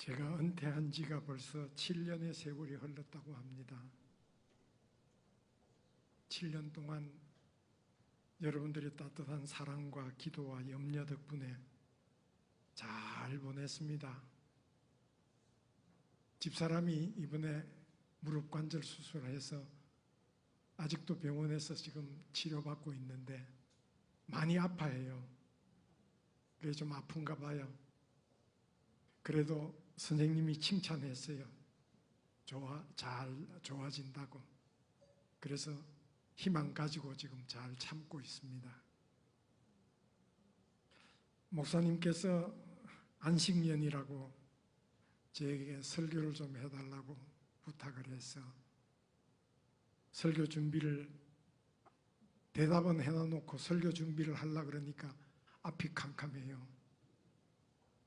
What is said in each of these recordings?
제가 은퇴한 지가 벌써 7년의 세월이 흘렀다고 합니다. 7년 동안 여러분들의 따뜻한 사랑과 기도와 염려 덕분에 잘 보냈습니다. 집사람이 이번에 무릎 관절 수술을 해서 아직도 병원에서 지금 치료받고 있는데 많이 아파해요. 그게 좀 아픈가 봐요. 그래도 선생님이 칭찬했어요. 잘 좋아진다고. 그래서 희망 가지고 지금 잘 참고 있습니다. 목사님께서 안식년이라고 저에게 설교를 좀 해달라고 부탁을 해서 설교 준비를 대답은 해놔놓고 설교 준비를 하려고 그러니까 앞이 캄캄해요.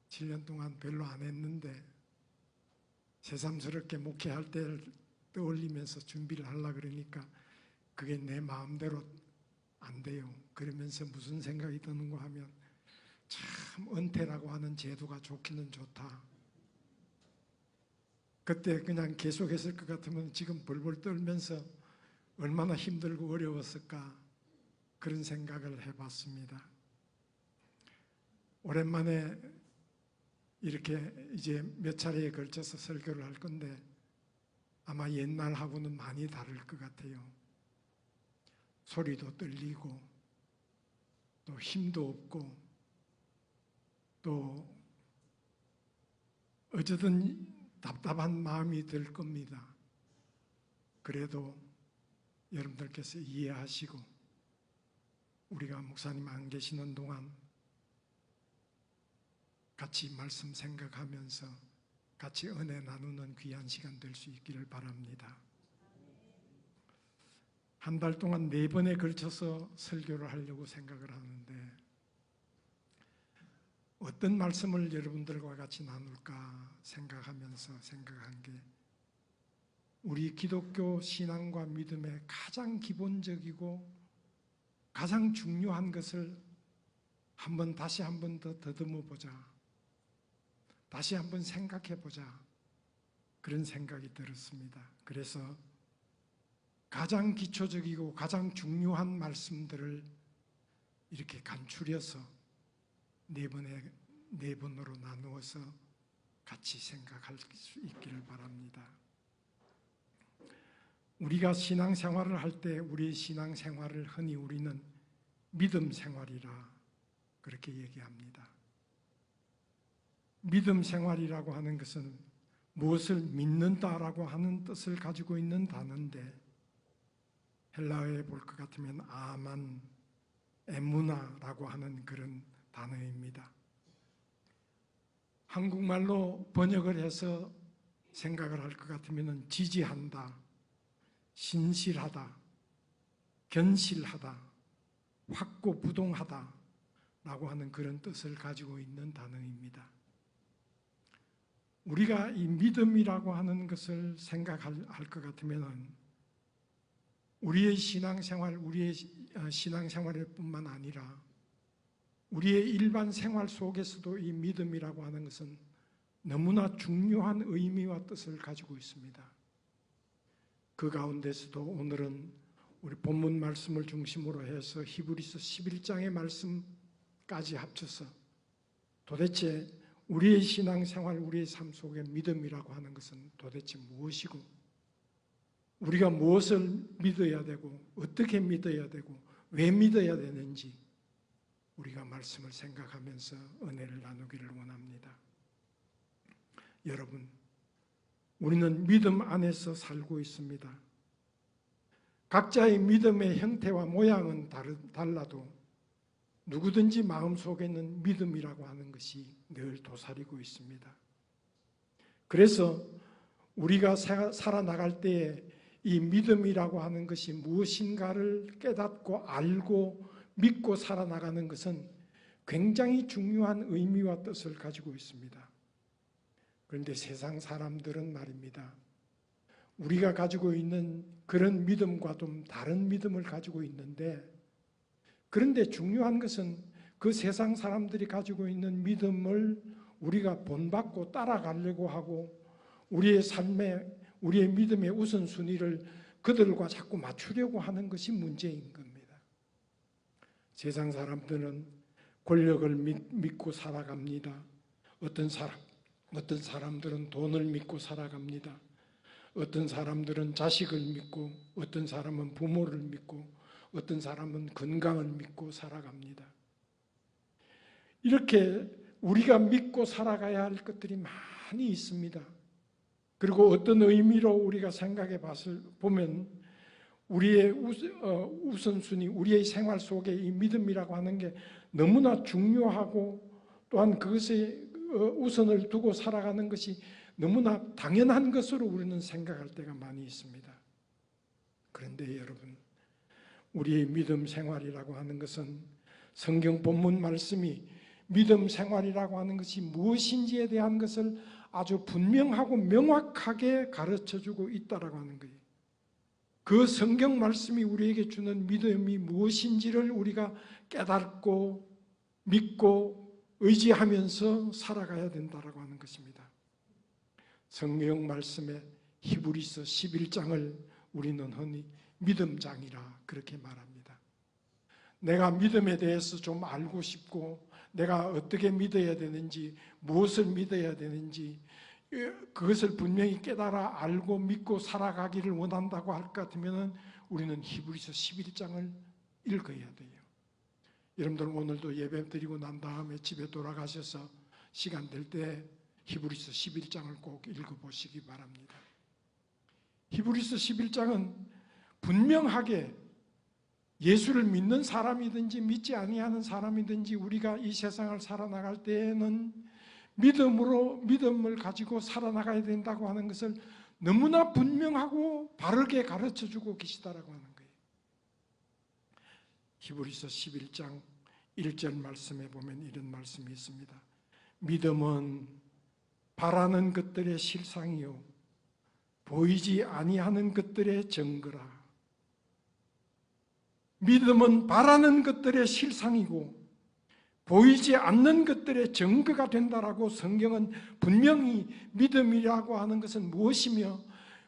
7년 동안 별로 안 했는데 새삼스럽게 목회할 때를 떠올리면서 준비를 하려고 그러니까 그게 내 마음대로 안 돼요. 그러면서 무슨 생각이 드는가 하면 참 은퇴라고 하는 제도가 좋기는 좋다. 그때 그냥 계속했을 것 같으면 지금 벌벌 떨면서 얼마나 힘들고 어려웠을까 그런 생각을 해봤습니다. 오랜만에 이렇게 이제 몇 차례에 걸쳐서 설교를 할 건데 아마 옛날하고는 많이 다를 것 같아요. 소리도 떨리고 또 힘도 없고 또 어쩌든 답답한 마음이 들 겁니다. 그래도 여러분들께서 이해하시고 우리가 목사님 안 계시는 동안 같이 말씀 생각하면서 같이 은혜 나누는 귀한 시간 될 수 있기를 바랍니다. 한 달 동안 4번에 걸쳐서 설교를 하려고 생각을 하는데 어떤 말씀을 여러분들과 같이 나눌까 생각하면서 생각한 게 우리 기독교 신앙과 믿음의 가장 기본적이고 가장 중요한 것을 다시 한 번 더 더듬어 보자. 다시 한번 생각해 보자. 그런 생각이 들었습니다. 그래서 가장 기초적이고 가장 중요한 말씀들을 이렇게 간추려서 4번으로 나누어서 같이 생각할 수 있기를 바랍니다. 우리가 신앙생활을 할 때 우리의 신앙생활을 흔히 우리는 믿음 생활이라 그렇게 얘기합니다. 믿음 생활이라고 하는 것은 무엇을 믿는다라고 하는 뜻을 가지고 있는 단어인데 헬라어에 볼 것 같으면 아만, 에무나라고 하는 그런 단어입니다. 한국말로 번역을 해서 생각을 할 것 같으면 지지한다, 신실하다, 견실하다, 확고부동하다 라고 하는 그런 뜻을 가지고 있는 단어입니다. 우리가 이 믿음이라고 하는 것을 생각할 것 같으면 우리의 신앙생활일 뿐만 아니라 우리의 일반 생활 속에서도 이 믿음이라고 하는 것은 너무나 중요한 의미와 뜻을 가지고 있습니다. 그 가운데서도 오늘은 우리 본문 말씀을 중심으로 해서 히브리서 11장의 말씀까지 합쳐서 도대체 우리의 신앙생활, 우리의 삶 속에 믿음이라고 하는 것은 도대체 무엇이고 우리가 무엇을 믿어야 되고 어떻게 믿어야 되고 왜 믿어야 되는지 우리가 말씀을 생각하면서 은혜를 나누기를 원합니다. 여러분, 우리는 믿음 안에서 살고 있습니다. 각자의 믿음의 형태와 모양은 달라도 누구든지 마음속에는 믿음이라고 하는 것이 늘 도사리고 있습니다. 그래서 우리가 살아나갈 때에 이 믿음이라고 하는 것이 무엇인가를 깨닫고 알고 믿고 살아나가는 것은 굉장히 중요한 의미와 뜻을 가지고 있습니다. 그런데 세상 사람들은 말입니다. 우리가 가지고 있는 그런 믿음과 좀 다른 믿음을 가지고 있는데 그런데 중요한 것은 그 세상 사람들이 가지고 있는 믿음을 우리가 본받고 따라가려고 하고 우리의 삶에 우리의 믿음의 우선순위를 그들과 자꾸 맞추려고 하는 것이 문제인 겁니다. 세상 사람들은 권력을 믿고 살아갑니다. 어떤 사람들은 돈을 믿고 살아갑니다. 어떤 사람들은 자식을 믿고, 어떤 사람은 부모를 믿고, 어떤 사람은 건강을 믿고 살아갑니다. 이렇게 우리가 믿고 살아가야 할 것들이 많이 있습니다. 그리고 어떤 의미로 우리가 생각해 보면 우리의 우선순위, 우리의 생활 속에 이 믿음이라고 하는 게 너무나 중요하고 또한 그것에 우선을 두고 살아가는 것이 너무나 당연한 것으로 우리는 생각할 때가 많이 있습니다. 그런데 여러분, 우리의 믿음 생활이라고 하는 것은 성경 본문 말씀이 믿음 생활이라고 하는 것이 무엇인지에 대한 것을 아주 분명하고 명확하게 가르쳐주고 있다라고 하는 거예요. 그 성경 말씀이 우리에게 주는 믿음이 무엇인지를 우리가 깨닫고 믿고 의지하면서 살아가야 된다라고 하는 것입니다. 성경 말씀에 히브리서 11장을 우리는 흔히 믿음장이라 그렇게 말합니다. 내가 믿음에 대해서 좀 알고 싶고 내가 어떻게 믿어야 되는지, 무엇을 믿어야 되는지 그것을 분명히 깨달아 알고 믿고 살아가기를 원한다고 할 것 같으면 우리는 히브리서 11장을 읽어야 돼요. 여러분들 오늘도 예배 드리고 난 다음에 집에 돌아가셔서 시간 될 때 히브리서 11장을 꼭 읽어보시기 바랍니다. 히브리서 11장은 분명하게 예수를 믿는 사람이든지 믿지 아니하는 사람이든지 우리가 이 세상을 살아나갈 때에는 믿음을 가지고 살아나가야 된다고 하는 것을 너무나 분명하고 바르게 가르쳐주고 계시다라고 하는 거예요. 히브리서 11장 1절 말씀에 보면 이런 말씀이 있습니다. 믿음은 바라는 것들의 실상이요 보이지 아니하는 것들의 증거라. 믿음은 바라는 것들의 실상이고 보이지 않는 것들의 증거가 된다라고 성경은 분명히 믿음이라고 하는 것은 무엇이며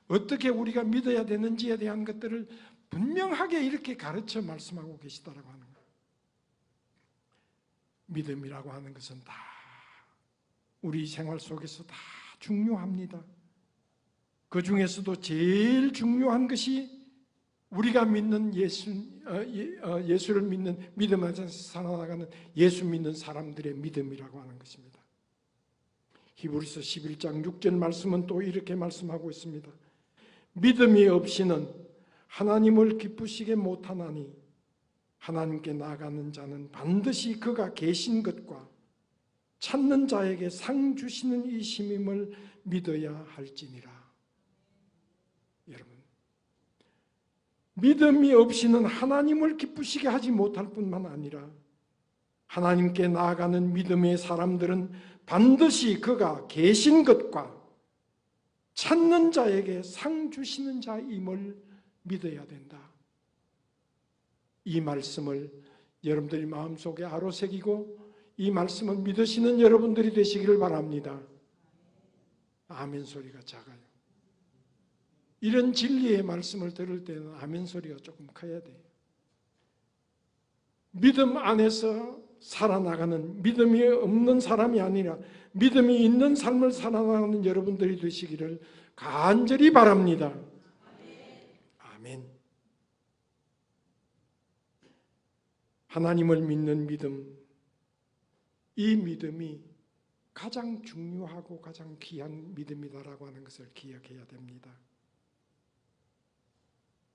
어떻게 우리가 믿어야 되는지에 대한 것들을 분명하게 이렇게 가르쳐 말씀하고 계시다라고 하는 거예요. 믿음이라고 하는 것은 다 우리 생활 속에서 다 중요합니다. 그 중에서도 제일 중요한 것이 우리가 믿는 예수를 믿는 믿음 안에서 살아나가는 예수 믿는 사람들의 믿음이라고 하는 것입니다. 히브리서 11장 6절 말씀은 또 이렇게 말씀하고 있습니다. 믿음이 없이는 하나님을 기쁘시게 못하나니 하나님께 나아가는 자는 반드시 그가 계신 것과 찾는 자에게 상 주시는 이심임을 믿어야 할지니라. 여러분, 믿음이 없이는 하나님을 기쁘시게 하지 못할 뿐만 아니라 하나님께 나아가는 믿음의 사람들은 반드시 그가 계신 것과 찾는 자에게 상 주시는 자임을 믿어야 된다. 이 말씀을 여러분들이 마음속에 아로새기고 이 말씀을 믿으시는 여러분들이 되시기를 바랍니다. 아멘 소리가 작아요. 이런 진리의 말씀을 들을 때는 아멘 소리가 조금 커야 돼요. 믿음 안에서 살아나가는, 믿음이 없는 사람이 아니라 믿음이 있는 삶을 살아나가는 여러분들이 되시기를 간절히 바랍니다. 아멘. 하나님을 믿는 믿음, 이 믿음이 가장 중요하고 가장 귀한 믿음이다라고 하는 것을 기억해야 됩니다.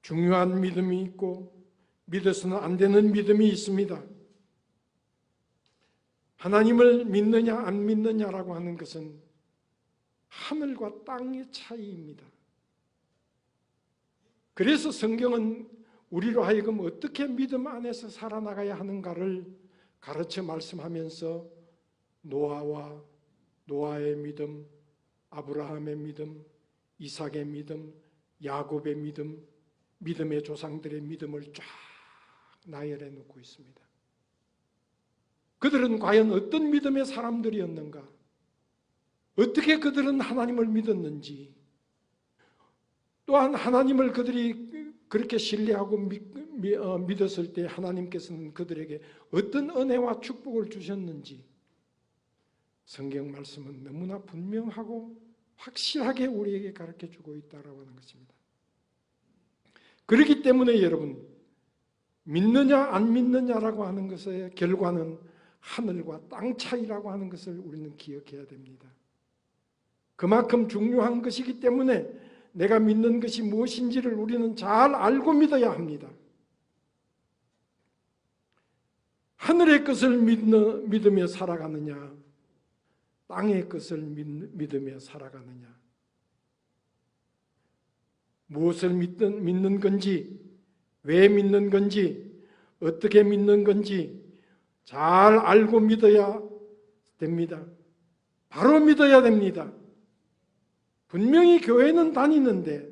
중요한 믿음이 있고 믿어서는 안 되는 믿음이 있습니다. 하나님을 믿느냐 안 믿느냐라고 하는 것은 하늘과 땅의 차이입니다. 그래서 성경은 우리로 하여금 어떻게 믿음 안에서 살아나가야 하는가를 가르쳐 말씀하면서 노아의 믿음, 아브라함의 믿음, 이삭의 믿음, 야곱의 믿음, 믿음의 조상들의 믿음을 쫙 나열해 놓고 있습니다. 그들은 과연 어떤 믿음의 사람들이었는가? 어떻게 그들은 하나님을 믿었는지, 또한 하나님을 그들이 그렇게 신뢰하고 믿었을 때 하나님께서는 그들에게 어떤 은혜와 축복을 주셨는지 성경 말씀은 너무나 분명하고 확실하게 우리에게 가르쳐주고 있다고 하는 것입니다. 그렇기 때문에 여러분, 믿느냐 안 믿느냐라고 하는 것의 결과는 하늘과 땅 차이라고 하는 것을 우리는 기억해야 됩니다. 그만큼 중요한 것이기 때문에 내가 믿는 것이 무엇인지를 우리는 잘 알고 믿어야 합니다. 하늘의 것을 믿으며 살아가느냐, 땅의 것을 믿으며 살아가느냐, 무엇을 믿는 건지, 왜 믿는 건지, 어떻게 믿는 건지 잘 알고 믿어야 됩니다. 바로 믿어야 됩니다. 분명히 교회는 다니는데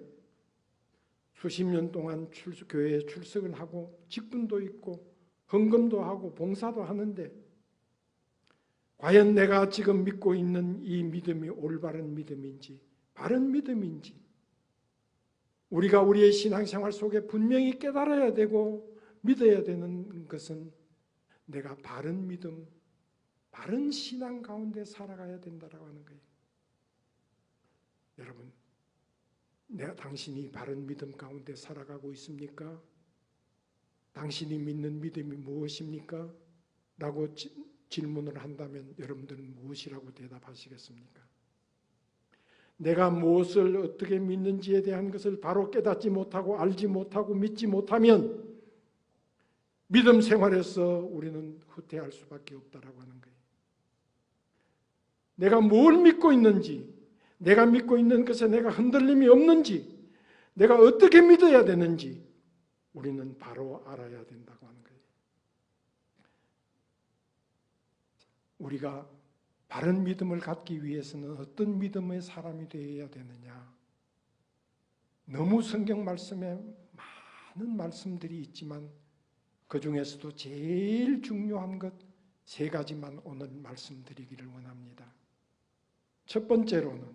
수십 년 동안 교회에 출석을 하고 직분도 있고 헌금도 하고 봉사도 하는데 과연 내가 지금 믿고 있는 이 믿음이 올바른 믿음인지 바른 믿음인지 우리가 우리의 신앙생활 속에 분명히 깨달아야 되고 믿어야 되는 것은 내가 바른 믿음, 바른 신앙 가운데 살아가야 된다고 하는 거예요. 여러분, 당신이 바른 믿음 가운데 살아가고 있습니까? 당신이 믿는 믿음이 무엇입니까? 라고 질문을 한다면 여러분들은 무엇이라고 대답하시겠습니까? 내가 무엇을 어떻게 믿는지에 대한 것을 바로 깨닫지 못하고 알지 못하고 믿지 못하면 믿음 생활에서 우리는 후퇴할 수밖에 없다라고 하는 거예요. 내가 뭘 믿고 있는지, 내가 믿고 있는 것에 내가 흔들림이 없는지, 내가 어떻게 믿어야 되는지 우리는 바로 알아야 된다고 하는 거예요. 우리가 바른 믿음을 갖기 위해서는 어떤 믿음의 사람이 되어야 되느냐? 너무 성경 말씀에 많은 말씀들이 있지만 그 중에서도 제일 중요한 것 세 가지만 오늘 말씀드리기를 원합니다. 첫 번째로는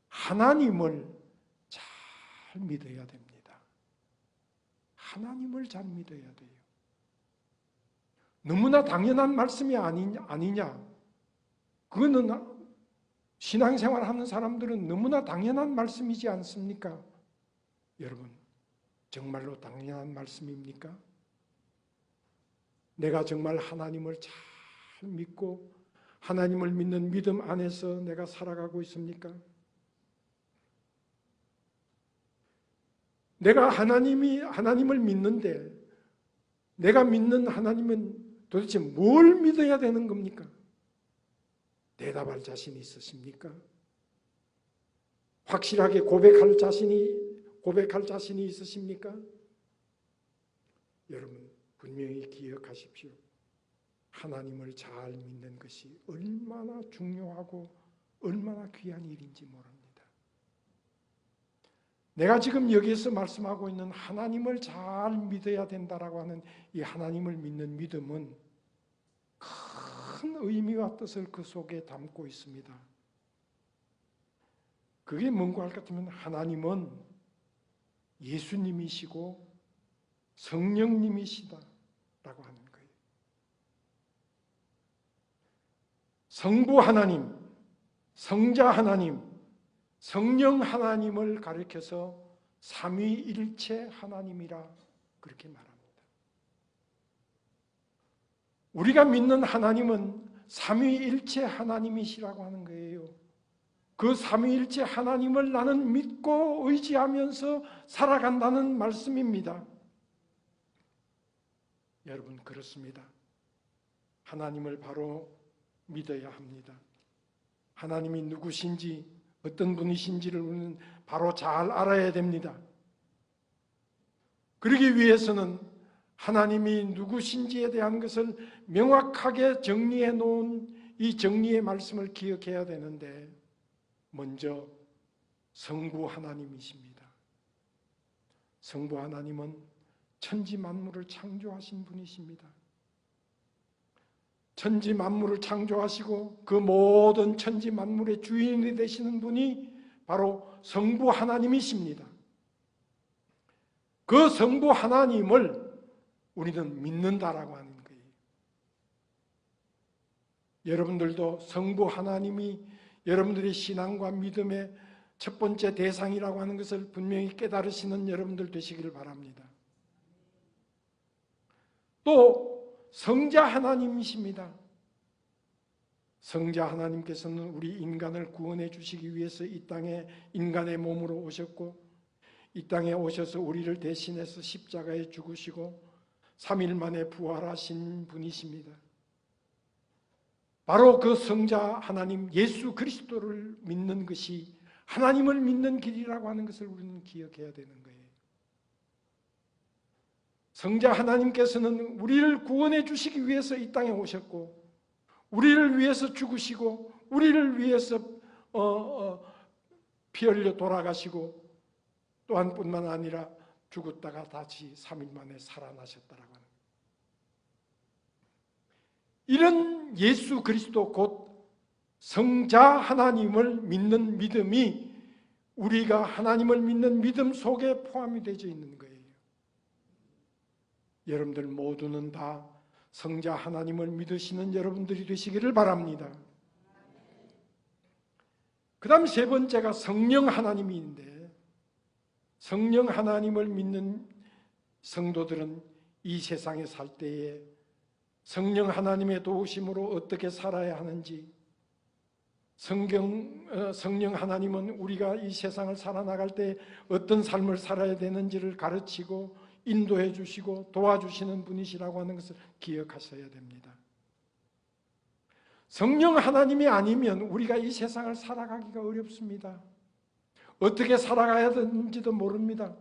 하나님을 잘 믿어야 됩니다. 하나님을 잘 믿어야 돼요. 너무나 당연한 말씀이 아니냐? 그거는 신앙생활 하는 사람들은 너무나 당연한 말씀이지 않습니까? 여러분, 정말로 당연한 말씀입니까? 내가 정말 하나님을 잘 믿고 하나님을 믿는 믿음 안에서 내가 살아가고 있습니까? 내가 하나님을 믿는데 내가 믿는 하나님은 도대체 뭘 믿어야 되는 겁니까? 대답할 자신이 있으십니까? 확실하게 고백할 자신이 있으십니까? 여러분, 분명히 기억하십시오. 하나님을 잘 믿는 것이 얼마나 중요하고 얼마나 귀한 일인지 모릅니다. 내가 지금 여기에서 말씀하고 있는 하나님을 잘 믿어야 된다라고 하는 이 하나님을 믿는 믿음은 큰 의미와 뜻을 그 속에 담고 있습니다. 그게 뭔가 할 것 같으면 하나님은 예수님이시고 성령님이시다라고 하는 거예요. 성부 하나님, 성자 하나님, 성령 하나님을 가리켜서 삼위일체 하나님이라 그렇게 말합니다. 우리가 믿는 하나님은 삼위일체 하나님이시라고 하는 거예요. 그 삼위일체 하나님을 나는 믿고 의지하면서 살아간다는 말씀입니다. 여러분, 그렇습니다. 하나님을 바로 믿어야 합니다. 하나님이 누구신지 어떤 분이신지를 우리는 바로 잘 알아야 됩니다. 그러기 위해서는 하나님이 누구신지에 대한 것을 명확하게 정리해 놓은 이 정리의 말씀을 기억해야 되는데 먼저 성부 하나님이십니다. 성부 하나님은 천지 만물을 창조하신 분이십니다. 천지 만물을 창조하시고 그 모든 천지 만물의 주인이 되시는 분이 바로 성부 하나님이십니다. 그 성부 하나님을 우리는 믿는다라고 하는 거예요. 여러분들도 성부 하나님이 여러분들의 신앙과 믿음의 첫 번째 대상이라고 하는 것을 분명히 깨달으시는 여러분들 되시기를 바랍니다. 또 성자 하나님이십니다. 성자 하나님께서는 우리 인간을 구원해 주시기 위해서 이 땅에 인간의 몸으로 오셨고 이 땅에 오셔서 우리를 대신해서 십자가에 죽으시고 3일 만에 부활하신 분이십니다. 바로 그 성자 하나님 예수 그리스도를 믿는 것이 하나님을 믿는 길이라고 하는 것을 우리는 기억해야 되는 거예요. 성자 하나님께서는 우리를 구원해 주시기 위해서 이 땅에 오셨고 우리를 위해서 죽으시고 우리를 위해서 피 흘려 돌아가시고 또한 뿐만 아니라 죽었다가 다시 3일 만에 살아나셨다라고 하는 거예요. 이런 예수 그리스도 곧 성자 하나님을 믿는 믿음이 우리가 하나님을 믿는 믿음 속에 포함이 되어 있는 거예요. 여러분들 모두는 다 성자 하나님을 믿으시는 여러분들이 되시기를 바랍니다. 그 다음 세 번째가 성령 하나님인데 성령 하나님을 믿는 성도들은 이 세상에 살 때에 성령 하나님의 도우심으로 어떻게 살아야 하는지 성령 하나님은 우리가 이 세상을 살아나갈 때 어떤 삶을 살아야 되는지를 가르치고 인도해 주시고 도와주시는 분이시라고 하는 것을 기억하셔야 됩니다. 성령 하나님이 아니면 우리가 이 세상을 살아가기가 어렵습니다. 어떻게 살아가야 되는지도 모릅니다.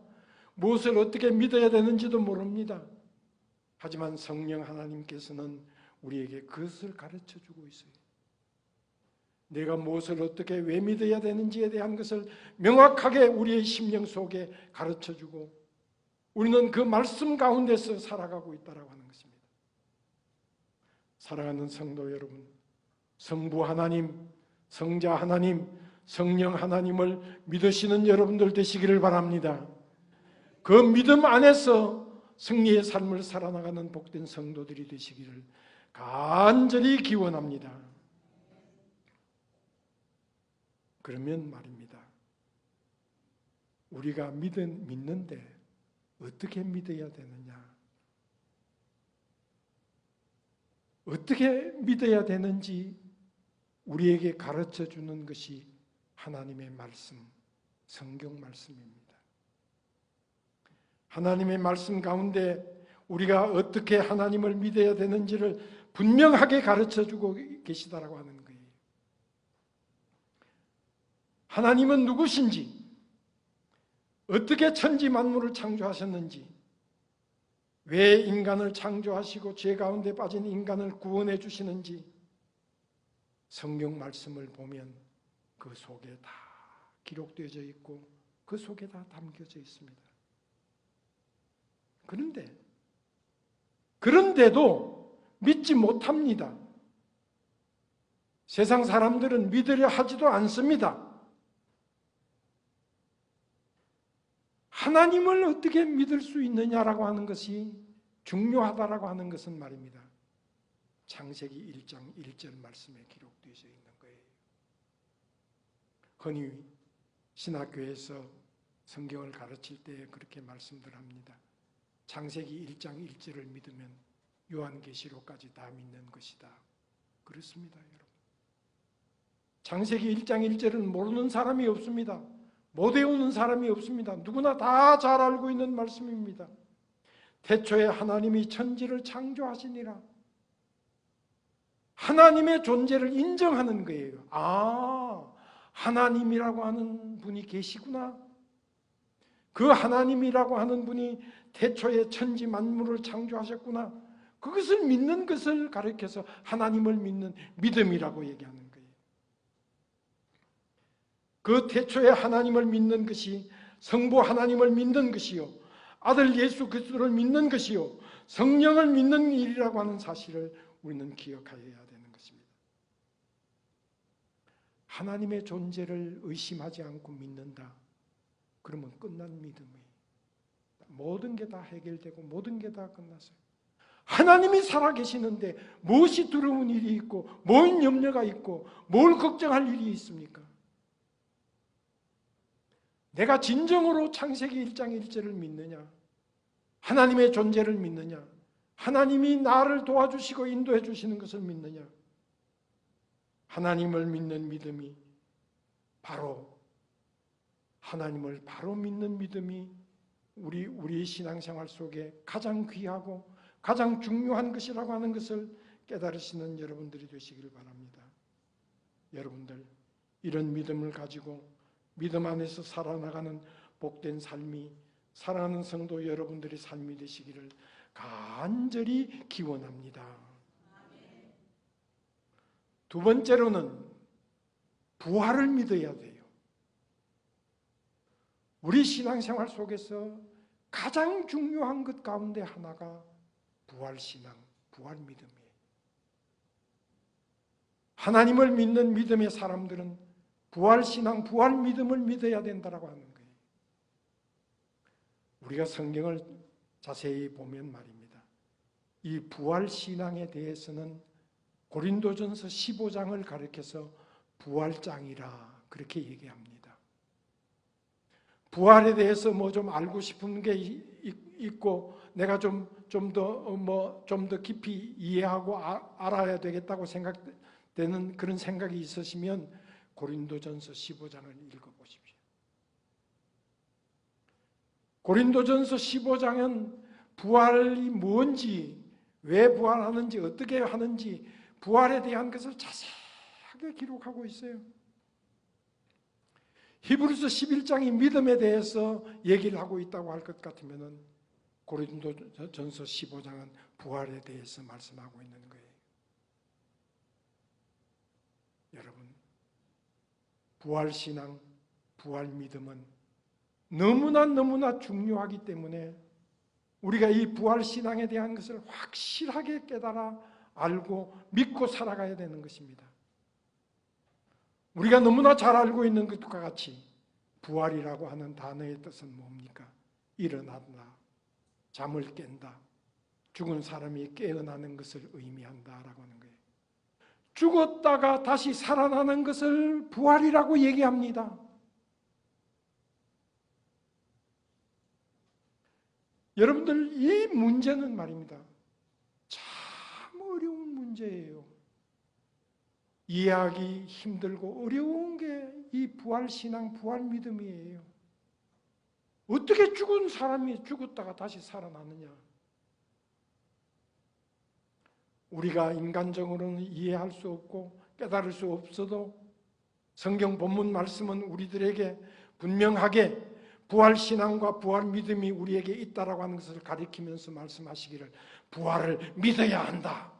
무엇을 어떻게 믿어야 되는지도 모릅니다. 하지만 성령 하나님께서는 우리에게 그것을 가르쳐 주고 있어요. 내가 무엇을 어떻게 왜 믿어야 되는지에 대한 것을 명확하게 우리의 심령 속에 가르쳐 주고 우리는 그 말씀 가운데서 살아가고 있다고 하는 것입니다. 사랑하는 성도 여러분, 성부 하나님, 성자 하나님, 성령 하나님을 믿으시는 여러분들 되시기를 바랍니다. 그 믿음 안에서 승리의 삶을 살아나가는 복된 성도들이 되시기를 간절히 기원합니다. 그러면 말입니다. 우리가 믿는데 어떻게 믿어야 되느냐? 어떻게 믿어야 되는지 우리에게 가르쳐 주는 것이 하나님의 말씀, 성경 말씀입니다. 하나님의 말씀 가운데 우리가 어떻게 하나님을 믿어야 되는지를 분명하게 가르쳐 주고 계시다라고 하는 거예요. 하나님은 누구신지, 어떻게 천지 만물을 창조하셨는지, 왜 인간을 창조하시고 죄 가운데 빠진 인간을 구원해 주시는지 성경 말씀을 보면 그 속에 다 기록되어져 있고 그 속에 다 담겨져 있습니다. 그런데도 믿지 못합니다. 세상 사람들은 믿으려 하지도 않습니다. 하나님을 어떻게 믿을 수 있느냐라고 하는 것이 중요하다라고 하는 것은 말입니다. 창세기 1장 1절 말씀에 기록되어 있는 거예요. 흔히 신학교에서 성경을 가르칠 때 그렇게 말씀들 합니다. 창세기 1장 1절을 믿으면 요한계시록까지 다 믿는 것이다. 그렇습니다, 여러분. 창세기 1장 1절은 모르는 사람이 없습니다. 못 외우는 사람이 없습니다. 누구나 다 잘 알고 있는 말씀입니다. 태초에 하나님이 천지를 창조하시니라. 하나님의 존재를 인정하는 거예요. 아, 하나님이라고 하는 분이 계시구나. 그 하나님이라고 하는 분이 태초에 천지 만물을 창조하셨구나. 그것을 믿는 것을 가르쳐서 하나님을 믿는 믿음이라고 얘기하는 거예요. 그 태초에 하나님을 믿는 것이 성부 하나님을 믿는 것이요, 아들 예수 그리스도를 믿는 것이요, 성령을 믿는 일이라고 하는 사실을 우리는 기억하여야 되는 것입니다. 하나님의 존재를 의심하지 않고 믿는다. 그러면 끝난 믿음이에요. 모든 게 다 해결되고 모든 게 다 끝났어요. 하나님이 살아계시는데 무엇이 두려운 일이 있고 뭔 염려가 있고 뭘 걱정할 일이 있습니까? 내가 진정으로 창세기 1장 1절을 믿느냐? 하나님의 존재를 믿느냐? 하나님이 나를 도와주시고 인도해 주시는 것을 믿느냐? 하나님을 믿는 믿음이 바로 하나님을 바로 믿는 믿음이 우리의 신앙생활 속에 가장 귀하고 가장 중요한 것이라고 하는 것을 깨달으시는 여러분들이 되시길 바랍니다. 여러분들 이런 믿음을 가지고 믿음 안에서 살아나가는 복된 삶이 사랑하는 성도 여러분들의 삶이 되시기를 간절히 기원합니다. 두 번째로는 부활을 믿어야 돼요. 우리 신앙생활 속에서 가장 중요한 것 가운데 하나가 부활신앙, 부활믿음이에요. 하나님을 믿는 믿음의 사람들은 부활신앙, 부활믿음을 믿어야 된다고 하는 거예요. 우리가 성경을 자세히 보면 말입니다. 이 부활신앙에 대해서는 고린도전서 15장을 가리켜서 부활장이라 그렇게 얘기합니다. 부활에 대해서 뭐 좀 알고 싶은 게 있고 내가 좀 더 깊이 이해하고 알아야 되겠다고 생각되는 그런 생각이 있으시면 고린도전서 15장을 읽어보십시오. 고린도전서 15장은 부활이 뭔지, 왜 부활하는지, 어떻게 하는지 부활에 대한 것을 자세하게 기록하고 있어요. 히브리서 11장이 믿음에 대해서 얘기를 하고 있다고 할 것 같으면 고린도전서 15장은 부활에 대해서 말씀하고 있는 거예요. 여러분, 부활신앙, 부활믿음은 너무나 중요하기 때문에 우리가 이 부활신앙에 대한 것을 확실하게 깨달아 알고 믿고 살아가야 되는 것입니다. 우리가 너무나 잘 알고 있는 것과 같이 부활이라고 하는 단어의 뜻은 뭡니까? 일어난다, 잠을 깬다, 죽은 사람이 깨어나는 것을 의미한다라고 하는 거예요. 죽었다가 다시 살아나는 것을 부활이라고 얘기합니다. 여러분들 이 문제는 말입니다. 참 어려운 문제예요. 이해하기 힘들고 어려운 게 이 부활신앙, 부활믿음이에요. 어떻게 죽은 사람이 죽었다가 다시 살아나느냐? 우리가 인간적으로는 이해할 수 없고 깨달을 수 없어도 성경 본문 말씀은 우리들에게 분명하게 부활신앙과 부활믿음이 우리에게 있다라고 하는 것을 가리키면서 말씀하시기를 부활을 믿어야 한다.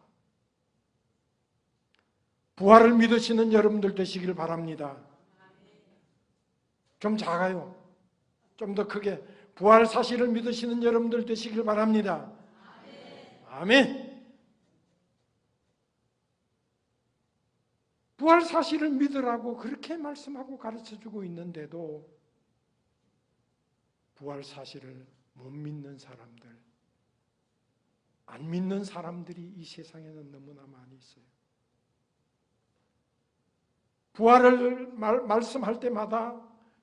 부활을 믿으시는 여러분들 되시길 바랍니다. 좀 작아요. 좀 더 크게 부활 사실을 믿으시는 여러분들 되시길 바랍니다. 아멘. 부활 사실을 믿으라고 그렇게 말씀하고 가르쳐주고 있는데도 부활 사실을 못 믿는 사람들, 안 믿는 사람들이 이 세상에는 너무나 많이 있어요. 부활을 말씀할 때마다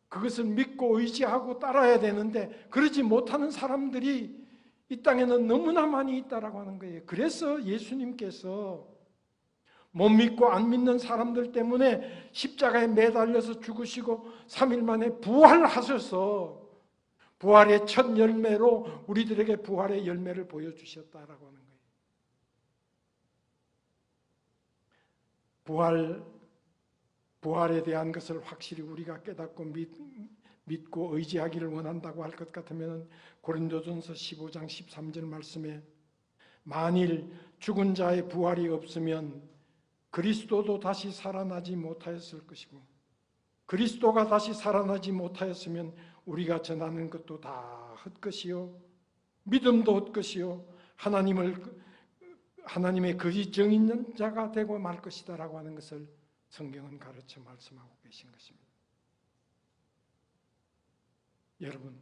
그것을 믿고 의지하고 따라야 되는데 그러지 못하는 사람들이 이 땅에는 너무나 많이 있다라고 하는 거예요. 그래서 예수님께서 못 믿고 안 믿는 사람들 때문에 십자가에 매달려서 죽으시고 3일 만에 부활하셔서 부활의 첫 열매로 우리들에게 부활의 열매를 보여주셨다라고 하는 거예요. 부활에 대한 것을 확실히 우리가 깨닫고 믿고 의지하기를 원한다고 할 것 같으면 고린도전서 15장 13절 말씀에 만일 죽은 자의 부활이 없으면 그리스도도 다시 살아나지 못하였을 것이고 그리스도가 다시 살아나지 못하였으면 우리가 전하는 것도 다 헛것이요 믿음도 헛것이요 하나님의 거짓 증인자가 되고 말 것이다라고 하는 것을 성경은 가르쳐 말씀하고 계신 것입니다. 여러분,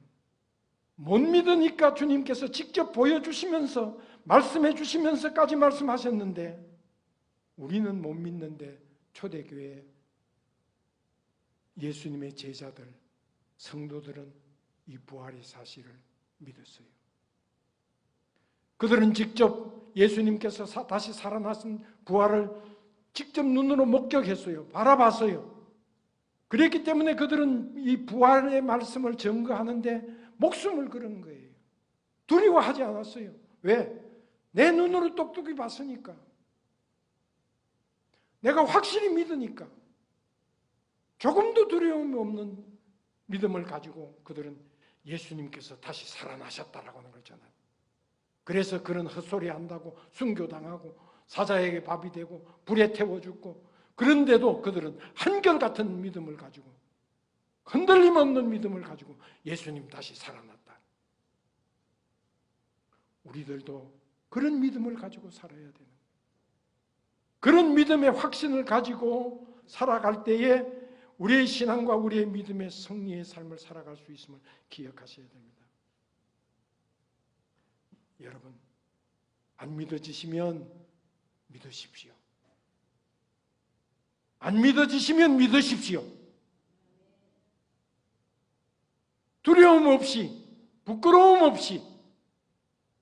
못 믿으니까 주님께서 직접 보여주시면서 말씀해 주시면서까지 말씀하셨는데 우리는 못 믿는데 초대교회 예수님의 제자들, 성도들은 이 부활의 사실을 믿었어요. 그들은 직접 예수님께서 다시 살아나신 부활을 직접 눈으로 목격했어요. 바라봤어요. 그랬기 때문에 그들은 이 부활의 말씀을 증거하는데 목숨을 걸은 거예요. 두려워하지 않았어요. 왜? 내 눈으로 똑똑히 봤으니까. 내가 확실히 믿으니까. 조금도 두려움이 없는 믿음을 가지고 그들은 예수님께서 다시 살아나셨다라고 하는 거잖아요. 그래서 그런 헛소리 한다고 순교당하고 사자에게 밥이 되고 불에 태워 죽고, 그런데도 그들은 한결같은 믿음을 가지고 흔들림 없는 믿음을 가지고 예수님 다시 살아났다. 우리들도 그런 믿음을 가지고 살아야 되는 거예요. 그런 믿음의 확신을 가지고 살아갈 때에 우리의 신앙과 우리의 믿음의 승리의 삶을 살아갈 수 있음을 기억하셔야 됩니다. 여러분, 안 믿어지시면 믿으십시오. 안 믿어지시면 믿으십시오. 두려움 없이, 부끄러움 없이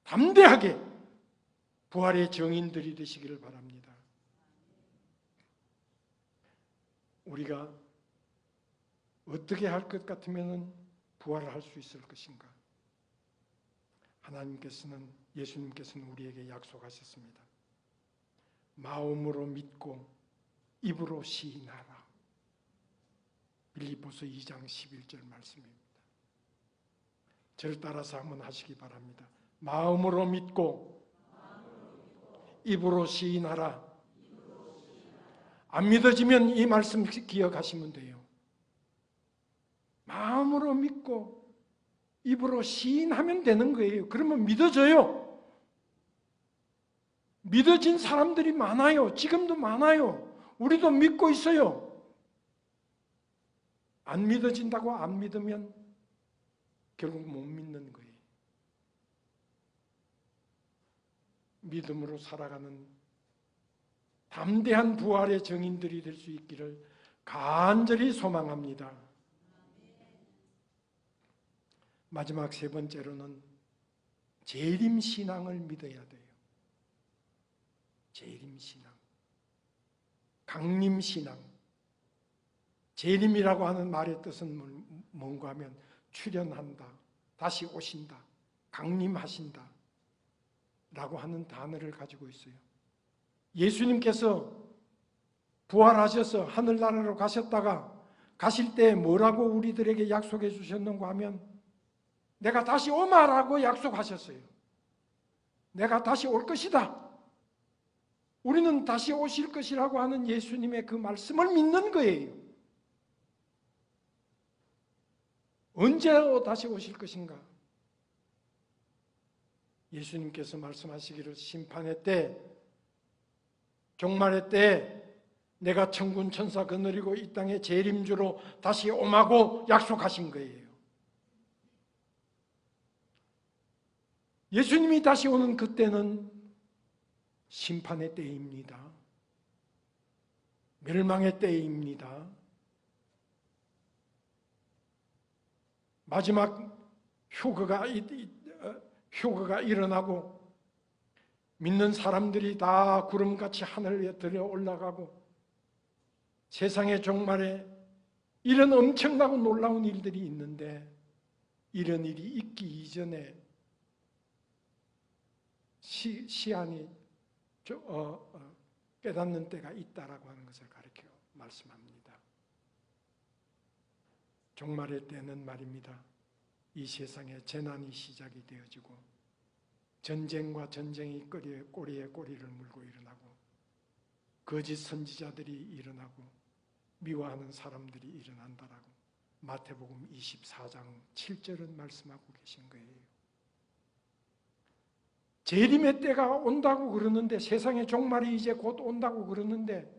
담대하게 부활의 증인들이 되시기를 바랍니다. 우리가 어떻게 할 것 같으면 부활을 할 수 있을 것인가? 하나님께서는, 예수님께서는 우리에게 약속하셨습니다. 마음으로 믿고 입으로 시인하라. 빌립보서 2장 11절 말씀입니다. 저를 따라서 한번 하시기 바랍니다. 마음으로 믿고 입으로 시인하라. 안 믿어지면 이 말씀 기억하시면 돼요. 마음으로 믿고 입으로 시인하면 되는 거예요. 그러면 믿어져요. 믿어진 사람들이 많아요. 지금도 많아요. 우리도 믿고 있어요. 안 믿어진다고 안 믿으면 결국 못 믿는 거예요. 믿음으로 살아가는 담대한 부활의 증인들이 될 수 있기를 간절히 소망합니다. 마지막 세 번째로는 재림신앙을 믿어야 돼요. 재림신앙, 강림신앙. 재림이라고 하는 말의 뜻은 뭔가 하면 출현한다, 다시 오신다, 강림하신다 라고 하는 단어를 가지고 있어요. 예수님께서 부활하셔서 하늘나라로 가셨다가 가실 때 뭐라고 우리들에게 약속해 주셨는가 하면 내가 다시 오마라고 약속하셨어요. 내가 다시 올 것이다. 우리는 다시 오실 것이라고 하는 예수님의 그 말씀을 믿는 거예요. 언제 다시 오실 것인가? 예수님께서 말씀하시기를 심판의 때, 종말의 때 내가 천군 천사 거느리고 이 땅에 재림주로 다시 오마고 약속하신 거예요. 예수님이 다시 오는 그때는 심판의 때입니다. 멸망의 때입니다. 마지막 휴거가 일어나고 믿는 사람들이 다 구름같이 하늘에 들어 올라가고 세상의 종말에 이런 엄청나고 놀라운 일들이 있는데 이런 일이 있기 이전에 시한이 깨닫는 때가 있다라고 하는 것을 가르쳐 말씀합니다. 종말의 때는 말입니다. 이 세상에 재난이 시작이 되어지고 전쟁과 전쟁이 꼬리에 꼬리를 물고 일어나고 거짓 선지자들이 일어나고 미워하는 사람들이 일어난다라고 마태복음 24장 7절은 말씀하고 계신 거예요. 재림의 때가 온다고 그러는데, 세상의 종말이 이제 곧 온다고 그러는데,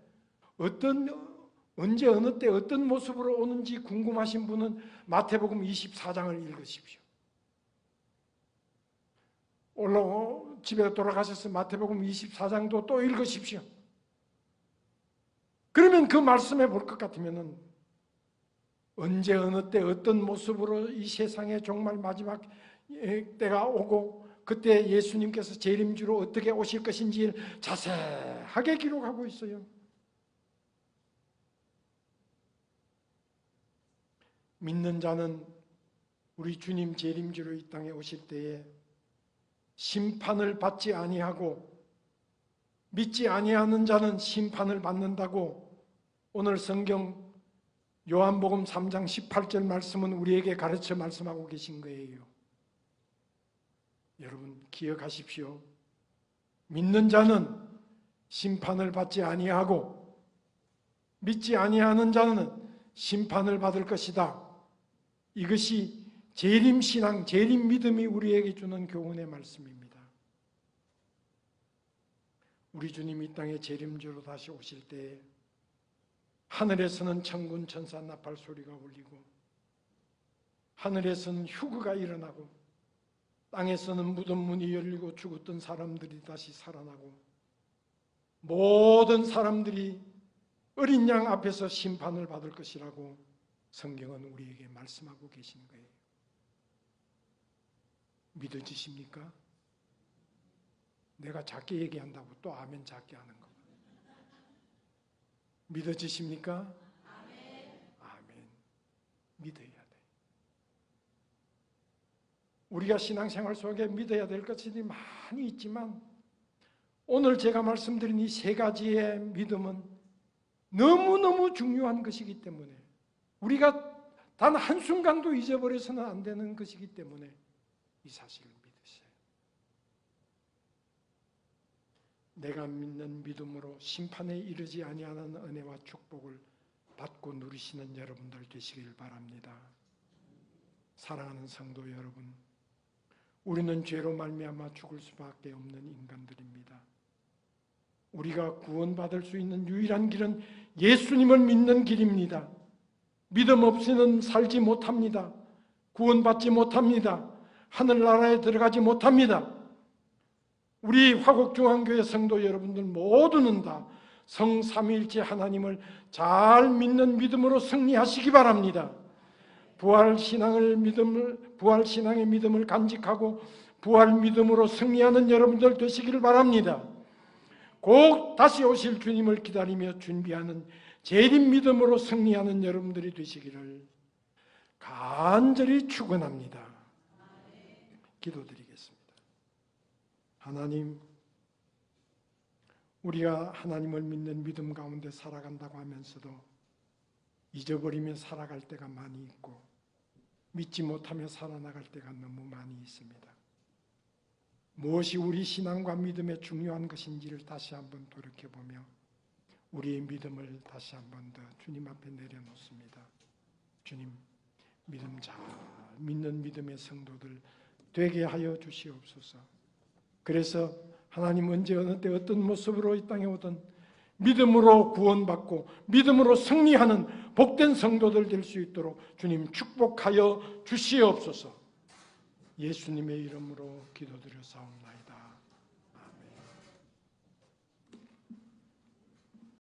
언제 어느 때 어떤 모습으로 오는지 궁금하신 분은 마태복음 24장을 읽으십시오. 집에 돌아가셔서 마태복음 24장도 또 읽으십시오. 그러면 그 말씀에 볼 것 같으면은 언제 어느 때 어떤 모습으로 이 세상의 종말 마지막 때가 오고 그때 예수님께서 재림주로 어떻게 오실 것인지 자세하게 기록하고 있어요. 믿는 자는 우리 주님 재림주로 이 땅에 오실 때에 심판을 받지 아니하고 믿지 아니하는 자는 심판을 받는다고 오늘 성경 요한복음 3장 18절 말씀은 우리에게 가르쳐 말씀하고 계신 거예요. 여러분 기억하십시오. 믿는 자는 심판을 받지 아니하고 믿지 아니하는 자는 심판을 받을 것이다. 이것이 재림신앙, 재림믿음이 우리에게 주는 교훈의 말씀입니다. 우리 주님 이 땅에 재림주로 다시 오실 때 하늘에서는 천군 천사 나팔 소리가 울리고 하늘에서는 휴거가 일어나고 땅에서는 무덤 문이 열리고 죽었던 사람들이 다시 살아나고 모든 사람들이 어린 양 앞에서 심판을 받을 것이라고 성경은 우리에게 말씀하고 계신 거예요. 믿어지십니까? 내가 작게 얘기한다고 또 아멘 작게 하는 거. 믿어지십니까? 아멘. 믿어야 돼. 우리가 신앙생활 속에 믿어야 될 것들이 많이 있지만 오늘 제가 말씀드린 이 세 가지의 믿음은 너무너무 중요한 것이기 때문에 우리가 단 한순간도 잊어버려서는 안 되는 것이기 때문에 이 사실을 믿으세요. 내가 믿는 믿음으로 심판에 이르지 아니하는 은혜와 축복을 받고 누리시는 여러분들 되시길 바랍니다. 사랑하는 성도 여러분, 우리는 죄로 말미암아 죽을 수밖에 없는 인간들입니다. 우리가 구원받을 수 있는 유일한 길은 예수님을 믿는 길입니다. 믿음 없이는 살지 못합니다. 구원받지 못합니다. 하늘나라에 들어가지 못합니다. 우리 화곡중앙교회 성도 여러분들 모두는 다 성삼위일체 하나님을 잘 믿는 믿음으로 승리하시기 바랍니다. 부활신앙의 믿음을 간직하고 부활 믿음으로 승리하는 여러분들 되시기를 바랍니다. 곧 다시 오실 주님을 기다리며 준비하는 재림 믿음으로 승리하는 여러분들이 되시기를 간절히 축원합니다. 기도드리겠습니다. 하나님, 우리가 하나님을 믿는 믿음 가운데 살아간다고 하면서도 잊어버리며 살아갈 때가 많이 있고 믿지 못하며 살아나갈 때가 너무 많이 있습니다. 무엇이 우리 신앙과 믿음의 중요한 것인지를 다시 한번 돌이켜보며 우리의 믿음을 다시 한번 더 주님 앞에 내려놓습니다. 주님, 믿음 잘 믿는 믿음의 성도들 되게 하여 주시옵소서. 그래서 하나님 언제 어느 때 어떤 모습으로 이 땅에 오든 믿음으로 구원받고 믿음으로 승리하는 복된 성도들 될 수 있도록 주님 축복하여 주시옵소서. 예수님의 이름으로 기도드려 사옵나이다.